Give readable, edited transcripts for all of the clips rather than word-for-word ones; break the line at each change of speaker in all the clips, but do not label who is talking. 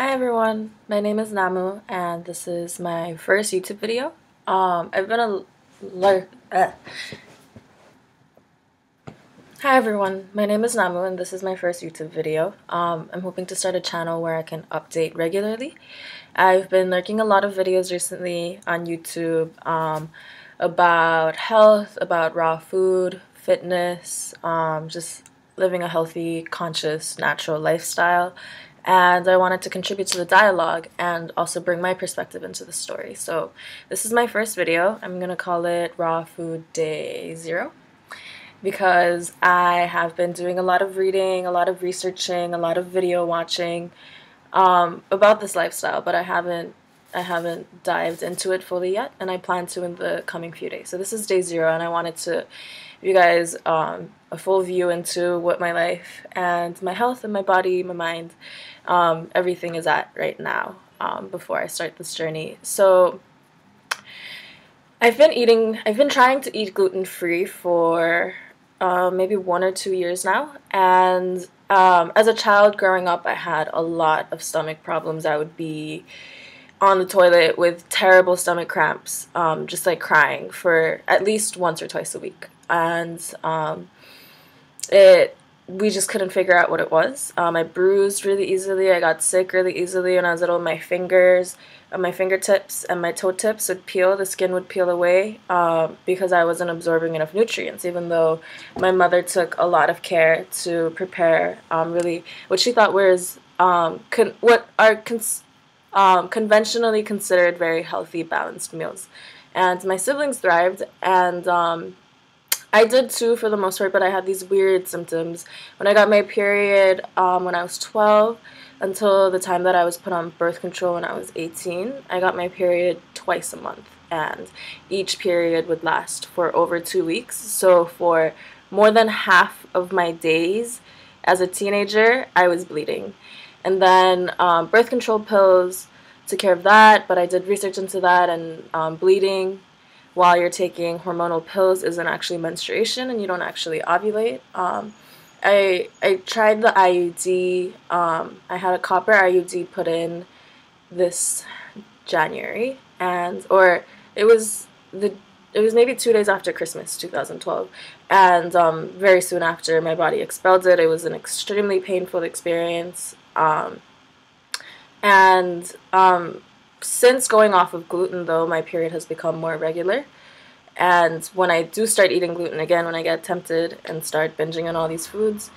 Hi everyone, my name is Namu and this is my first YouTube video. I've been a lar- Hi everyone, my name is Namu and this is my first YouTube video. I'm hoping to start a channel where I can update regularly. I've been lurking a lot of videos recently on YouTube about health, about raw food, fitness, just living a healthy, conscious, natural lifestyle. And I wanted to contribute to the dialogue and also bring my perspective into the story. So this is my first video. I'm going to call it Raw Food Day 0 because I have been doing a lot of reading, a lot of researching, a lot of video watching about this lifestyle, but I haven't dived into it fully yet, and I plan to in the coming few days. So this is day 0, and I wanted to give you guys a full view into what my life and my health and my body, my mind, everything is at right now before I start this journey. So I've been trying to eat gluten-free for maybe 1 or 2 years now. And as a child growing up, I had a lot of stomach problems. I would be on the toilet with terrible stomach cramps, just like crying for at least once or twice a week. And it we just couldn't figure out what it was. I bruised really easily. I got sick really easily when I was little. My fingers, my fingertips, and my toe tips would peel. The skin would peel away because I wasn't absorbing enough nutrients. Even though my mother took a lot of care to prepare really what she thought was conventionally considered very healthy, balanced meals. And my siblings thrived, and I did too for the most part, but I had these weird symptoms. When I got my period when I was 12 until the time that I was put on birth control when I was 18, I got my period twice a month. And each period would last for over 2 weeks. So for more than half of my days as a teenager, I was bleeding. And then birth control pills took care of that, but I did research into that, and bleeding while you're taking hormonal pills isn't actually menstruation, and you don't actually ovulate. I tried the IUD. I had a copper IUD put in this January, and or it was the it was maybe 2 days after Christmas 2012, and very soon after my body expelled it. It was an extremely painful experience, and since going off of gluten, though, my period has become more regular. And when I do start eating gluten again, when I get tempted and start binging on all these foods,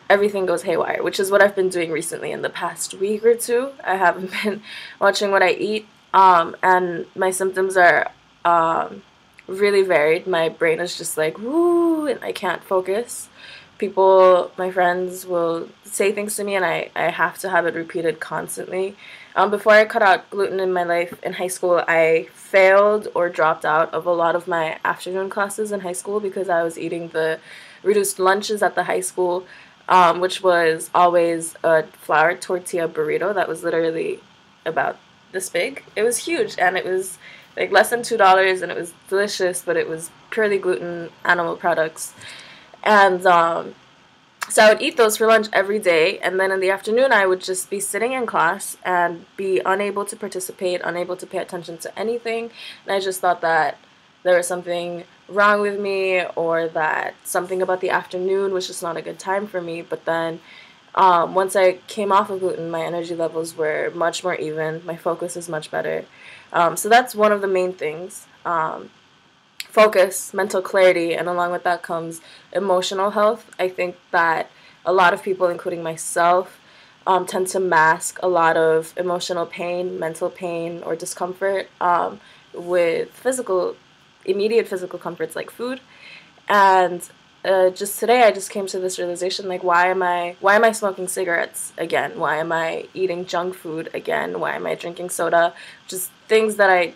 everything goes haywire, which is what I've been doing recently in the past week or two. I haven't been watching what I eat, and my symptoms are really varied. My brain is just like, woo, and I can't focus. People, my friends, will say things to me, and I have to have it repeated constantly. Before I cut out gluten in my life in high school, I failed or dropped out of a lot of my afternoon classes in high school because I was eating the reduced lunches at the high school, which was always a flour tortilla burrito that was literally about this big. It was huge, and it was like less than $2, and it was delicious, but it was purely gluten, animal products. And so I would eat those for lunch every day, and then in the afternoon I would just be sitting in class and be unable to participate, unable to pay attention to anything. And I just thought that there was something wrong with me, or that something about the afternoon was just not a good time for me. But then once I came off of gluten, my energy levels were much more even. My focus is much better. So that's one of the main things. Focus, mental clarity, and along with that comes emotional health. I think that a lot of people, including myself, tend to mask a lot of emotional pain, mental pain, or discomfort with immediate physical comforts like food. And just today, I just came to this realization: like, why am I smoking cigarettes again? Why am I eating junk food again? Why am I drinking soda? Just things that I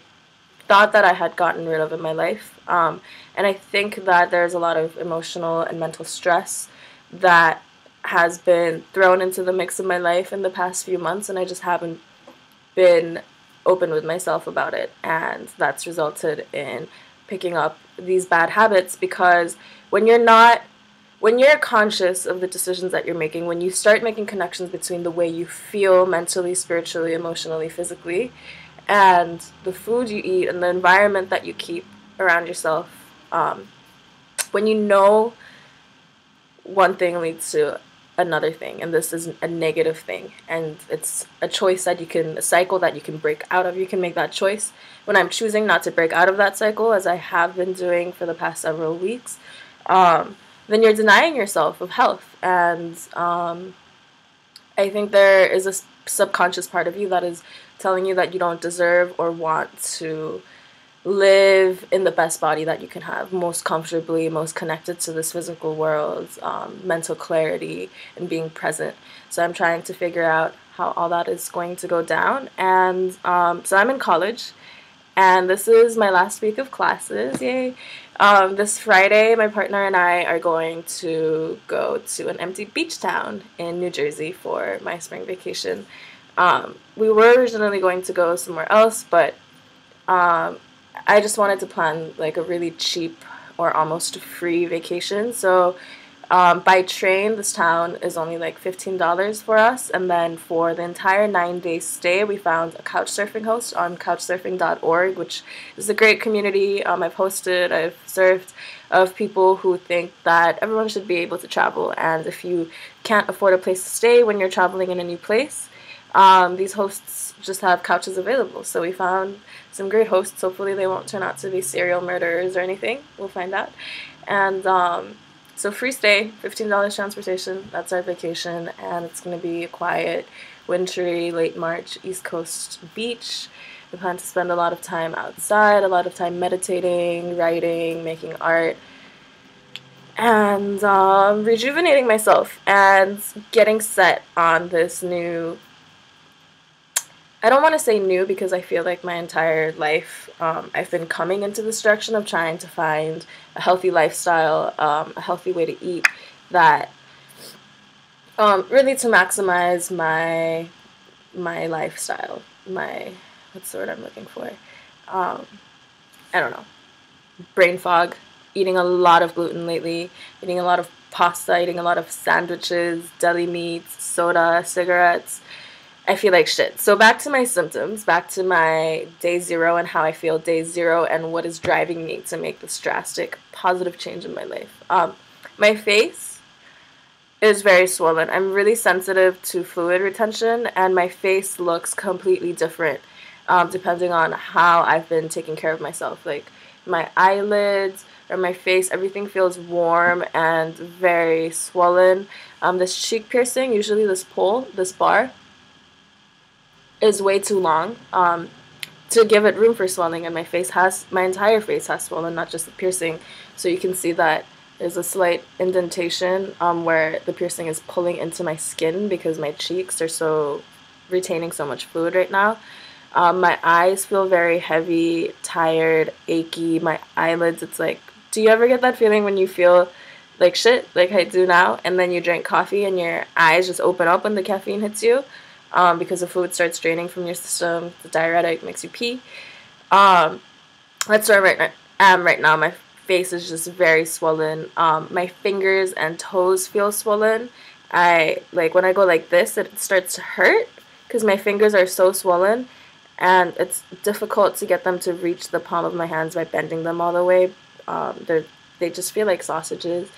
thought that I had gotten rid of in my life. And I think that there's a lot of emotional and mental stress that has been thrown into the mix of my life in the past few months, and I just haven't been open with myself about it. And that's resulted in picking up these bad habits, because when you're not when you're conscious of the decisions that you're making, when you start making connections between the way you feel mentally, spiritually, emotionally, physically, and the food you eat and the environment that you keep around yourself, when you know one thing leads to another thing, and this is a negative thing, and it's a choice that you can, a cycle that you can break out of. You can make that choice. When I'm choosing not to break out of that cycle, as I have been doing for the past several weeks, then you're denying yourself of health. And I think there is a subconscious part of you that is telling you that you don't deserve or want to live in the best body that you can have, most comfortably, most connected to this physical world, mental clarity, and being present. So I'm trying to figure out how all that is going to go down. And so I'm in college, and this is my last week of classes. Yay! This Friday, my partner and I are going to go to an empty beach town in New Jersey for my spring vacation. We were originally going to go somewhere else, but I just wanted to plan like a really cheap or almost free vacation. So by train, this town is only like $15 for us. And then for the entire 9-day stay, we found a couch surfing host on couchsurfing.org, which is a great community. I've hosted, I've surfed, of people who think that everyone should be able to travel. And if you can't afford a place to stay when you're traveling in a new place, these hosts just have couches available. So we found some great hosts. Hopefully they won't turn out to be serial murderers or anything. We'll find out. And so free stay, $15 transportation. That's our vacation. And it's going to be a quiet, wintry, late March East Coast beach. We plan to spend a lot of time outside, a lot of time meditating, writing, making art, and rejuvenating myself and getting set on this new, I don't want to say new because I feel like my entire life I've been coming into this direction of trying to find a healthy lifestyle, a healthy way to eat that really to maximize my lifestyle, what's the word I'm looking for? I don't know. Brain fog, eating a lot of gluten lately, eating a lot of pasta, eating a lot of sandwiches, deli meats, soda, cigarettes. I feel like shit. So back to my symptoms, back to my day zero and how I feel day zero and what is driving me to make this drastic positive change in my life. My face is very swollen. I'm really sensitive to fluid retention, and my face looks completely different depending on how I've been taking care of myself. Like my eyelids or my face, everything feels warm and very swollen. This cheek piercing, usually this bar, is way too long to give it room for swelling, and my entire face has swollen, not just the piercing. So you can see that there's a slight indentation where the piercing is pulling into my skin because my cheeks are retaining so much fluid right now. My eyes feel very heavy, tired, achy. My eyelids, it's like, do you ever get that feeling when you feel like shit, like I do now, and then you drink coffee and your eyes just open up when the caffeine hits you because the fluid starts draining from your system, the diuretic makes you pee. That's where I am right now. My face is just very swollen. My fingers and toes feel swollen. When I go like this, it starts to hurt because my fingers are so swollen, and it's difficult to get them to reach the palm of my hands by bending them all the way. They just feel like sausages.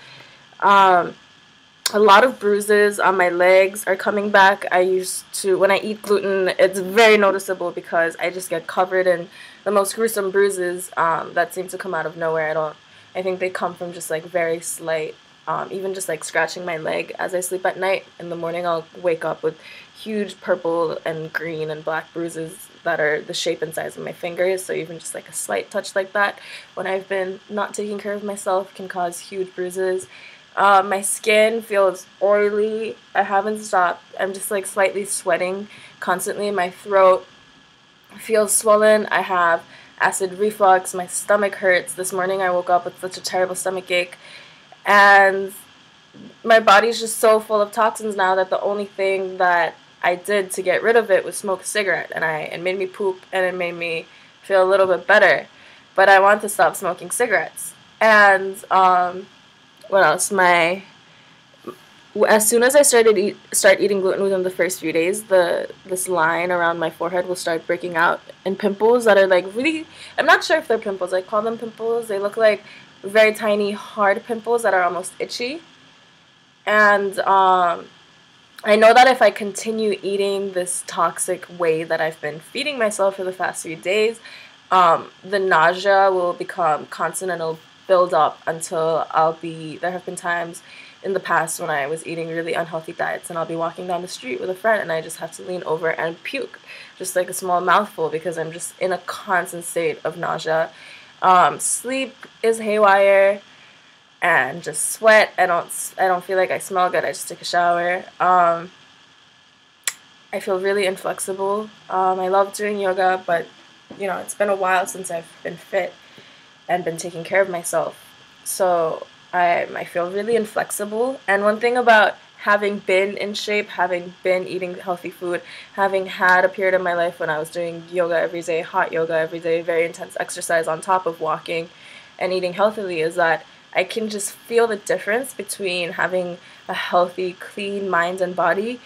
A lot of bruises on my legs are coming back. When I eat gluten, it's very noticeable because I just get covered in the most gruesome bruises that seem to come out of nowhere. I think they come from just like very slight, even just like scratching my leg as I sleep at night. In the morning, I'll wake up with huge purple and green and black bruises that are the shape and size of my fingers. So even just like a slight touch like that, when I've been not taking care of myself, can cause huge bruises. My skin feels oily. I haven't stopped. I'm just like slightly sweating constantly. My throat feels swollen. I have acid reflux. My stomach hurts. This morning I woke up with such a terrible stomach ache. And my body's just so full of toxins now that the only thing that I did to get rid of it was smoke a cigarette. And it made me poop, and it made me feel a little bit better. But I want to stop smoking cigarettes. And what else? My as soon as I start eating gluten within the first few days, this line around my forehead will start breaking out in pimples that are like really. I'm not sure if they're pimples. I call them pimples. They look like very tiny, hard pimples that are almost itchy. And I know that if I continue eating this toxic way that I've been feeding myself for the past few days, the nausea will become constant and it'll build up until there have been times in the past when I was eating really unhealthy diets and I'll be walking down the street with a friend and I just have to lean over and puke, just like a small mouthful because I'm just in a constant state of nausea. Sleep is haywire and just sweat. I don't feel like I smell good. I just took a shower. I feel really inflexible. I love doing yoga, but it's been a while since I've been fit and been taking care of myself. So I feel really inflexible. And one thing about having been in shape, having been eating healthy food, having had a period in my life when I was doing yoga every day, hot yoga every day, very intense exercise on top of walking and eating healthily, is that I can just feel the difference between having a healthy, clean mind and body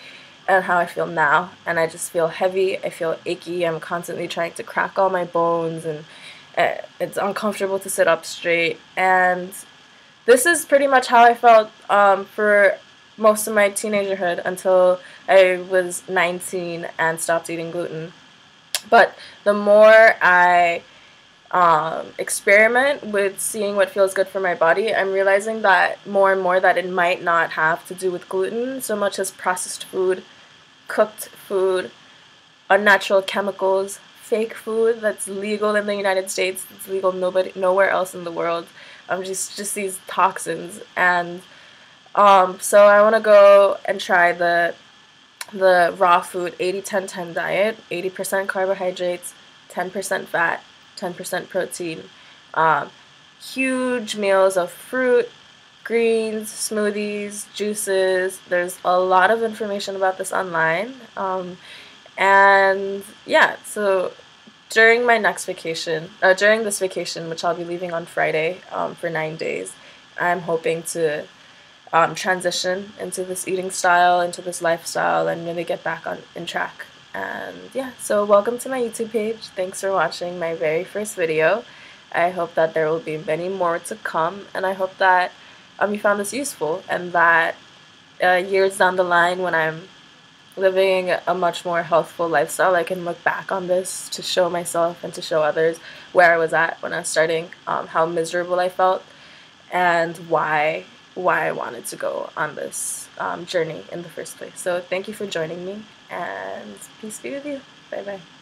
and how I feel now. And I just feel heavy, I feel achy, I'm constantly trying to crack all my bones, and it's uncomfortable to sit up straight. And this is pretty much how I felt for most of my teenagerhood until I was 19 and stopped eating gluten. But the more I experiment with seeing what feels good for my body, I'm realizing that more and more that it might not have to do with gluten so much as processed food, cooked food, unnatural chemicals, fake food that's legal in the United States, it's legal nowhere else in the world. Just these toxins. And so I want to go and try the raw food 80-10-10 diet, 80% carbohydrates, 10% fat, 10% protein, huge meals of fruit, greens, smoothies, juices. There's a lot of information about this online. And yeah, so during this vacation, which I'll be leaving on Friday for 9 days, I'm hoping to transition into this eating style, into this lifestyle, and really get back in track. And yeah, so welcome to my YouTube page. Thanks for watching my very first video. I hope that there will be many more to come, and I hope that you found this useful, and that years down the line when I'm living a much more healthful lifestyle, I can look back on this to show myself and to show others where I was at when I was starting, how miserable I felt, and why I wanted to go on this journey in the first place. So thank you for joining me, and peace be with you. Bye bye.